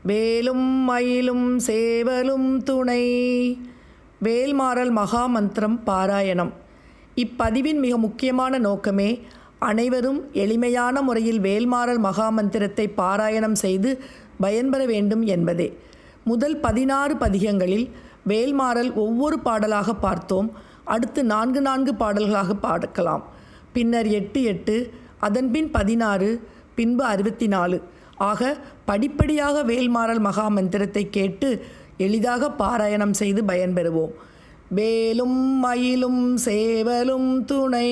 வேலும் மயிலும் சேவலும் துணை. வேல்மாறல் மகாமந்திரம் பாராயணம். இப்பதிவின் மிக முக்கியமான நோக்கமே அனைவரும் எளிமையான முறையில் வேல்மாறல் மகாமந்திரத்தை பாராயணம் செய்து பயன்பெற வேண்டும் என்பதே. முதல் 16 பதிகங்களில் வேல்மாறல் ஒவ்வொரு பாடலாக பார்த்தோம். அடுத்து 4 பாடல்களாக பார்க்கலாம். பின்னர் 8, அதன்பின் 16, பின்பு 64 ஆக படிப்படியாக வேல்மாறல் மகாமந்திரத்தை கேட்டு எளிதாக பாராயணம் செய்து பயன்பெறுவோம். வேலும் மயிலும் சேவலும் துணை.